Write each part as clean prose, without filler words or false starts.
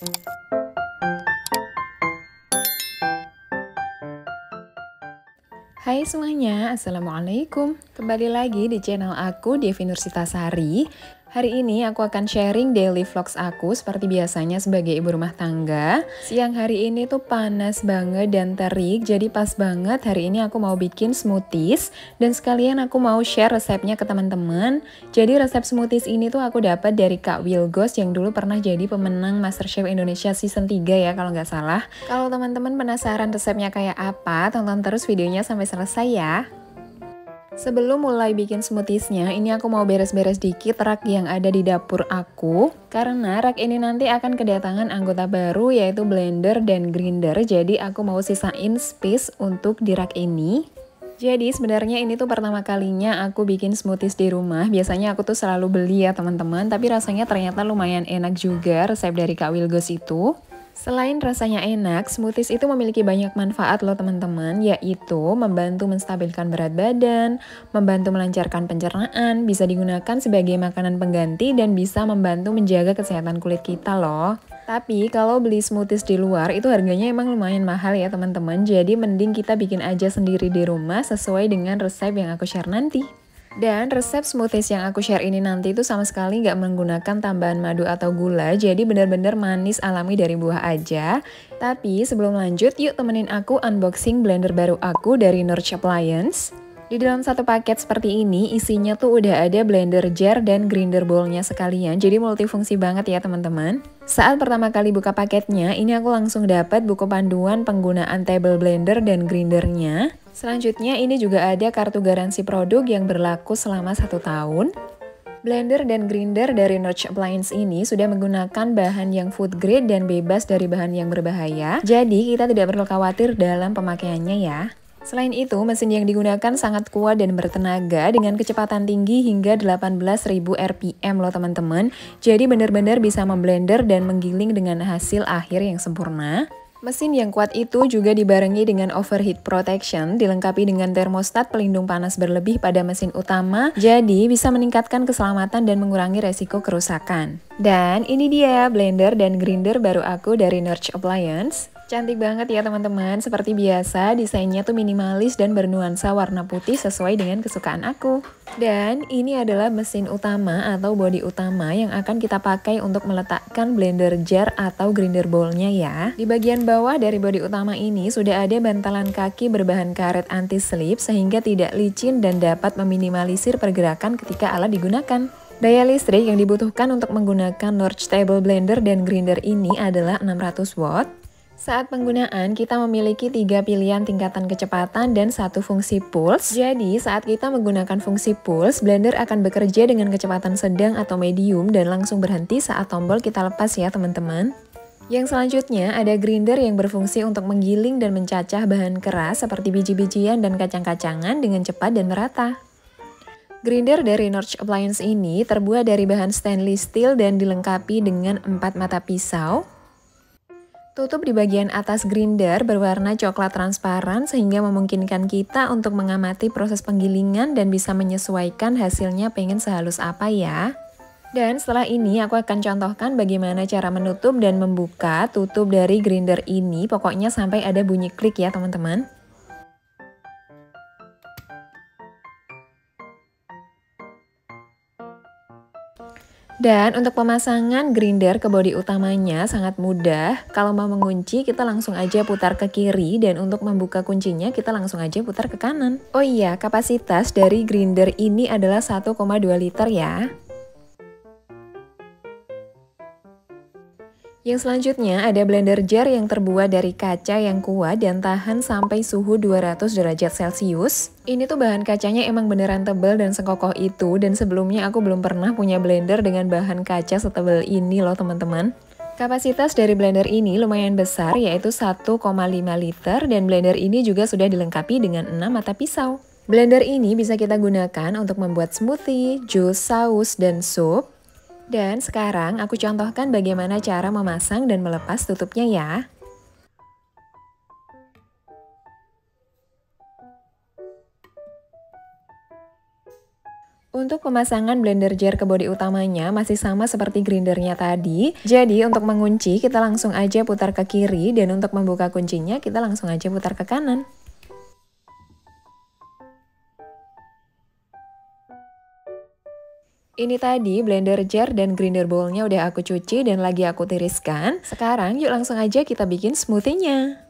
Hai semuanya, Assalamualaikum. Kembali lagi di channel aku, Devi Nursitasari. Hari ini aku akan sharing daily vlogs aku seperti biasanya sebagai ibu rumah tangga. Siang hari ini tuh panas banget dan terik, jadi pas banget hari ini aku mau bikin smoothies. Dan sekalian aku mau share resepnya ke teman-teman. Jadi resep smoothies ini tuh aku dapat dari Kak Wilgos yang dulu pernah jadi pemenang MasterChef Indonesia season 3 ya kalau nggak salah. Kalau teman-teman penasaran resepnya kayak apa, tonton terus videonya sampai selesai ya. Sebelum mulai bikin smoothiesnya, ini aku mau beres-beres dikit rak yang ada di dapur aku. Karena rak ini nanti akan kedatangan anggota baru yaitu blender dan grinder. Jadi aku mau sisain space untuk di rak ini. Jadi sebenarnya ini tuh pertama kalinya aku bikin smoothies di rumah. Biasanya aku tuh selalu beli ya teman-teman. Tapi rasanya ternyata lumayan enak juga resep dari Kak Wilgos itu. Selain rasanya enak, smoothies itu memiliki banyak manfaat loh teman-teman, yaitu membantu menstabilkan berat badan, membantu melancarkan pencernaan, bisa digunakan sebagai makanan pengganti, dan bisa membantu menjaga kesehatan kulit kita loh. Tapi kalau beli smoothies di luar itu harganya emang lumayan mahal ya teman-teman, jadi mending kita bikin aja sendiri di rumah sesuai dengan resep yang aku share nanti. Dan resep smoothies yang aku share ini nanti itu sama sekali nggak menggunakan tambahan madu atau gula, jadi benar-benar manis alami dari buah aja. Tapi sebelum lanjut, yuk temenin aku unboxing blender baru aku dari Nurch Appliance. Di dalam satu paket seperti ini, isinya tuh udah ada blender jar dan grinder bowl-nya sekalian, jadi multifungsi banget ya teman-teman. Saat pertama kali buka paketnya, ini aku langsung dapat buku panduan penggunaan table blender dan grindernya. Selanjutnya ini juga ada kartu garansi produk yang berlaku selama 1 tahun. Blender dan grinder dari Nurch Appliance ini sudah menggunakan bahan yang food grade dan bebas dari bahan yang berbahaya. Jadi kita tidak perlu khawatir dalam pemakaiannya ya. Selain itu, mesin yang digunakan sangat kuat dan bertenaga dengan kecepatan tinggi hingga 18.000 rpm loh teman-teman. Jadi benar-benar bisa memblender dan menggiling dengan hasil akhir yang sempurna. Mesin yang kuat itu juga dibarengi dengan overheat protection, dilengkapi dengan termostat pelindung panas berlebih pada mesin utama, jadi bisa meningkatkan keselamatan dan mengurangi resiko kerusakan. Dan ini dia blender dan grinder baru aku dari Nurch Appliance. Cantik banget ya teman-teman, seperti biasa desainnya tuh minimalis dan bernuansa warna putih sesuai dengan kesukaan aku. Dan ini adalah mesin utama atau bodi utama yang akan kita pakai untuk meletakkan blender jar atau grinder bowl-nya ya. Di bagian bawah dari bodi utama ini sudah ada bantalan kaki berbahan karet anti-slip sehingga tidak licin dan dapat meminimalisir pergerakan ketika alat digunakan. Daya listrik yang dibutuhkan untuk menggunakan Nurch Table Blender dan Grinder ini adalah 600 watt. Saat penggunaan, kita memiliki 3 pilihan tingkatan kecepatan dan 1 fungsi pulse. Jadi, saat kita menggunakan fungsi pulse, blender akan bekerja dengan kecepatan sedang atau medium dan langsung berhenti saat tombol kita lepas ya teman-teman. Yang selanjutnya, ada grinder yang berfungsi untuk menggiling dan mencacah bahan keras seperti biji-bijian dan kacang-kacangan dengan cepat dan merata. Grinder dari Nurch Appliance ini terbuat dari bahan stainless steel dan dilengkapi dengan 4 mata pisau. Tutup di bagian atas grinder berwarna coklat transparan sehingga memungkinkan kita untuk mengamati proses penggilingan dan bisa menyesuaikan hasilnya pengen sehalus apa ya. Dan setelah ini aku akan contohkan bagaimana cara menutup dan membuka tutup dari grinder ini, pokoknya sampai ada bunyi klik ya teman-teman. Dan untuk pemasangan grinder ke bodi utamanya sangat mudah. Kalau mau mengunci kita langsung aja putar ke kiri dan untuk membuka kuncinya kita langsung aja putar ke kanan. Oh iya, kapasitas dari grinder ini adalah 1,2 liter ya. Yang selanjutnya ada blender jar yang terbuat dari kaca yang kuat dan tahan sampai suhu 200 derajat Celcius. Ini tuh bahan kacanya emang beneran tebal dan sekokoh itu, dan sebelumnya aku belum pernah punya blender dengan bahan kaca setebal ini loh teman-teman. Kapasitas dari blender ini lumayan besar yaitu 1,5 liter dan blender ini juga sudah dilengkapi dengan 6 mata pisau. Blender ini bisa kita gunakan untuk membuat smoothie, jus, saus, dan sup. Dan sekarang aku contohkan bagaimana cara memasang dan melepas tutupnya ya. Untuk pemasangan blender jar ke bodi utamanya masih sama seperti grindernya tadi. Jadi untuk mengunci kita langsung aja putar ke kiri, dan untuk membuka kuncinya kita langsung aja putar ke kanan. Ini tadi blender jar dan grinder bowlnya udah aku cuci dan lagi aku tiriskan. Sekarang yuk langsung aja kita bikin smoothie-nya.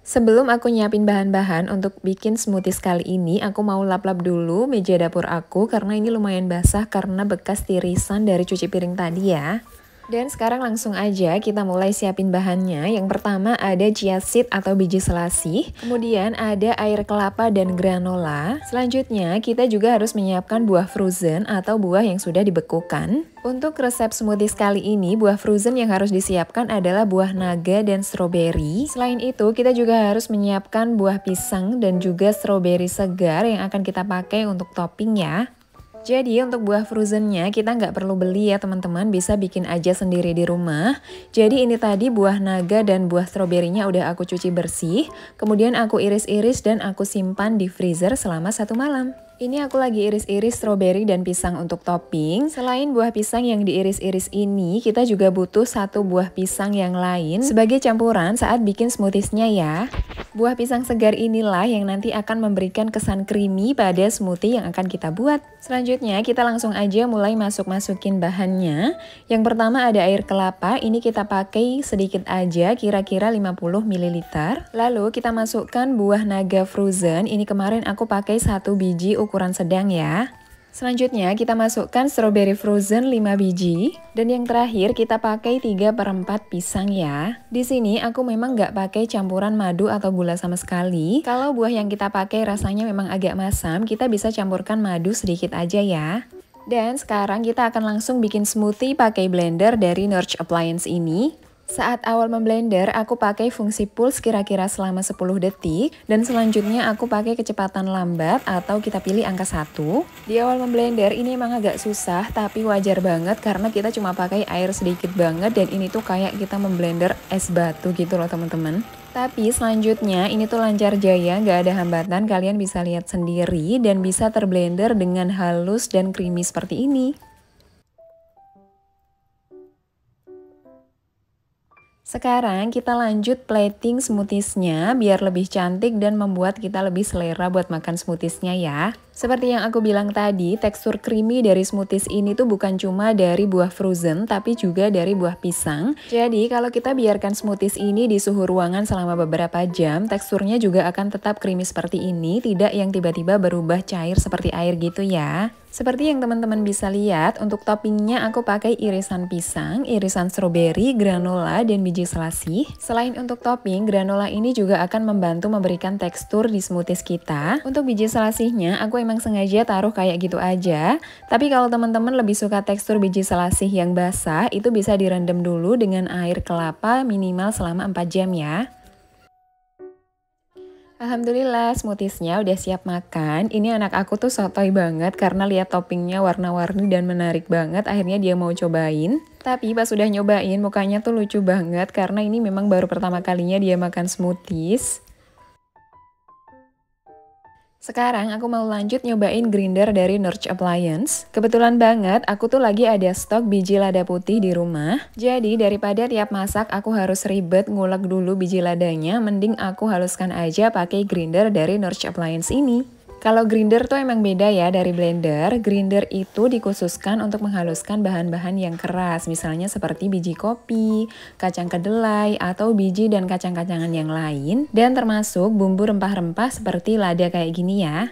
Sebelum aku nyiapin bahan-bahan untuk bikin smoothies kali ini, aku mau lap-lap dulu meja dapur aku karena ini lumayan basah karena bekas tirisan dari cuci piring tadi ya. Dan sekarang langsung aja kita mulai siapin bahannya. Yang pertama ada chia seed atau biji selasih, kemudian ada air kelapa dan granola. Selanjutnya kita juga harus menyiapkan buah frozen atau buah yang sudah dibekukan. Untuk resep smoothies kali ini, buah frozen yang harus disiapkan adalah buah naga dan stroberi. Selain itu, kita juga harus menyiapkan buah pisang dan juga stroberi segar yang akan kita pakai untuk topping ya. Jadi untuk buah frozennya kita nggak perlu beli ya teman-teman, bisa bikin aja sendiri di rumah. Jadi ini tadi buah naga dan buah stroberinya udah aku cuci bersih, kemudian aku iris-iris dan aku simpan di freezer selama 1 malam. Ini aku lagi iris-iris stroberi dan pisang untuk topping. Selain buah pisang yang diiris-iris ini, kita juga butuh 1 buah pisang yang lain sebagai campuran saat bikin smoothiesnya ya. Buah pisang segar inilah yang nanti akan memberikan kesan creamy pada smoothie yang akan kita buat. Selanjutnya kita langsung aja mulai masukin bahannya. Yang pertama ada air kelapa, ini kita pakai sedikit aja, kira-kira 50 ml. Lalu kita masukkan buah naga frozen, ini kemarin aku pakai 1 biji ukuran sedang ya. Selanjutnya kita masukkan strawberry frozen 5 biji. Dan yang terakhir kita pakai 3/4 pisang ya. Di sini aku memang nggak pakai campuran madu atau gula sama sekali. Kalau buah yang kita pakai rasanya memang agak masam, kita bisa campurkan madu sedikit aja ya. Dan sekarang kita akan langsung bikin smoothie pakai blender dari Nurch Appliance ini. Saat awal memblender, aku pakai fungsi pulse kira-kira selama 10 detik. Dan selanjutnya aku pakai kecepatan lambat atau kita pilih angka 1. Di awal memblender ini emang agak susah, tapi wajar banget karena kita cuma pakai air sedikit banget. Dan ini tuh kayak kita memblender es batu gitu loh teman-teman. Tapi selanjutnya ini tuh lancar jaya, nggak ada hambatan, kalian bisa lihat sendiri. Dan bisa terblender dengan halus dan creamy seperti ini. Sekarang kita lanjut plating smoothiesnya biar lebih cantik dan membuat kita lebih selera buat makan smoothiesnya ya. Seperti yang aku bilang tadi, tekstur creamy dari smoothies ini tuh bukan cuma dari buah frozen, tapi juga dari buah pisang. Jadi kalau kita biarkan smoothies ini di suhu ruangan selama beberapa jam, teksturnya juga akan tetap creamy seperti ini, tidak yang tiba-tiba berubah cair seperti air gitu ya. Seperti yang teman-teman bisa lihat, untuk toppingnya aku pakai irisan pisang, irisan stroberi, granola, dan biji selasih. Selain untuk topping, granola ini juga akan membantu memberikan tekstur di smoothies kita. Untuk biji selasihnya, aku emang sengaja taruh kayak gitu aja. Tapi kalau teman-teman lebih suka tekstur biji selasih yang basah, itu bisa direndam dulu dengan air kelapa minimal selama 4 jam ya. Alhamdulillah smoothiesnya udah siap makan. Ini anak aku tuh sotoy banget karena lihat toppingnya warna-warni dan menarik banget. Akhirnya dia mau cobain. Tapi pas udah nyobain mukanya tuh lucu banget karena ini memang baru pertama kalinya dia makan smoothies. Sekarang aku mau lanjut nyobain grinder dari Nurch Appliance. Kebetulan banget aku tuh lagi ada stok biji lada putih di rumah. Jadi daripada tiap masak aku harus ribet ngulek dulu biji ladanya, mending aku haluskan aja pakai grinder dari Nurch Appliance ini. Kalau grinder tuh emang beda ya dari blender. Grinder itu dikhususkan untuk menghaluskan bahan-bahan yang keras, misalnya seperti biji kopi, kacang kedelai, atau biji dan kacang-kacangan yang lain. Dan termasuk bumbu rempah-rempah seperti lada kayak gini ya.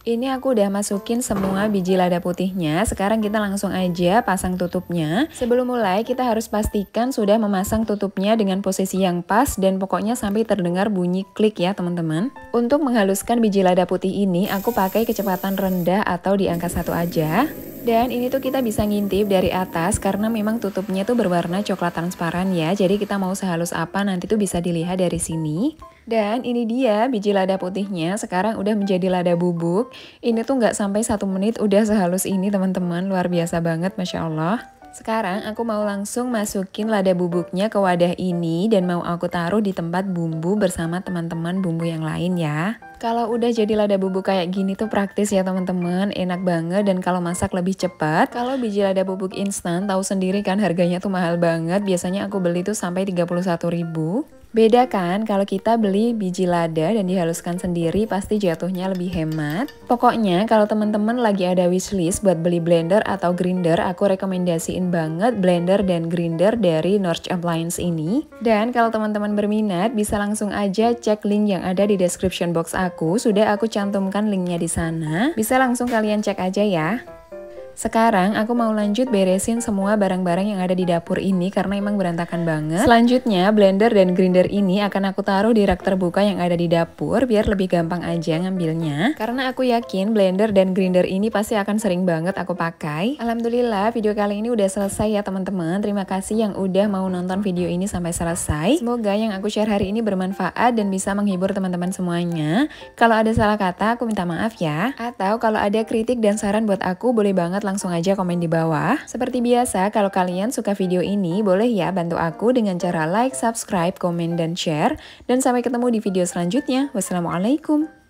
Ini aku udah masukin semua biji lada putihnya. Sekarang kita langsung aja pasang tutupnya. Sebelum mulai kita harus pastikan sudah memasang tutupnya dengan posisi yang pas dan pokoknya sampai terdengar bunyi klik ya teman-teman. Untuk menghaluskan biji lada putih ini aku pakai kecepatan rendah atau di angka 1 aja. Dan ini tuh kita bisa ngintip dari atas karena memang tutupnya tuh berwarna coklat transparan ya. Jadi kita mau sehalus apa nanti tuh bisa dilihat dari sini. Dan ini dia biji lada putihnya sekarang udah menjadi lada bubuk. Ini tuh nggak sampai 1 menit udah sehalus ini teman-teman, luar biasa banget Masya Allah. Sekarang aku mau langsung masukin lada bubuknya ke wadah ini dan mau aku taruh di tempat bumbu bersama teman-teman bumbu yang lain ya. Kalau udah jadi lada bubuk kayak gini tuh praktis ya teman-teman, enak banget dan kalau masak lebih cepat. Kalau biji lada bubuk instan tahu sendiri kan harganya tuh mahal banget, biasanya aku beli tuh sampai 31.000. Beda kan kalau kita beli biji lada dan dihaluskan sendiri pasti jatuhnya lebih hemat. Pokoknya kalau teman-teman lagi ada wishlist buat beli blender atau grinder, aku rekomendasiin banget blender dan grinder dari Norge Appliance ini. Dan kalau teman-teman berminat bisa langsung aja cek link yang ada di description box aku, sudah aku cantumkan linknya di sana. Bisa langsung kalian cek aja ya. Sekarang aku mau lanjut beresin semua barang-barang yang ada di dapur ini karena emang berantakan banget. Selanjutnya blender dan grinder ini akan aku taruh di rak terbuka yang ada di dapur biar lebih gampang aja ngambilnya. Karena aku yakin blender dan grinder ini pasti akan sering banget aku pakai. Alhamdulillah video kali ini udah selesai ya teman-teman. Terima kasih yang udah mau nonton video ini sampai selesai. Semoga yang aku share hari ini bermanfaat dan bisa menghibur teman-teman semuanya. Kalau ada salah kata aku minta maaf ya. Atau kalau ada kritik dan saran buat aku boleh banget langsung aja komen di bawah. Seperti biasa, kalau kalian suka video ini, boleh ya bantu aku dengan cara like, subscribe, komen, dan share. Dan sampai ketemu di video selanjutnya. Wassalamualaikum.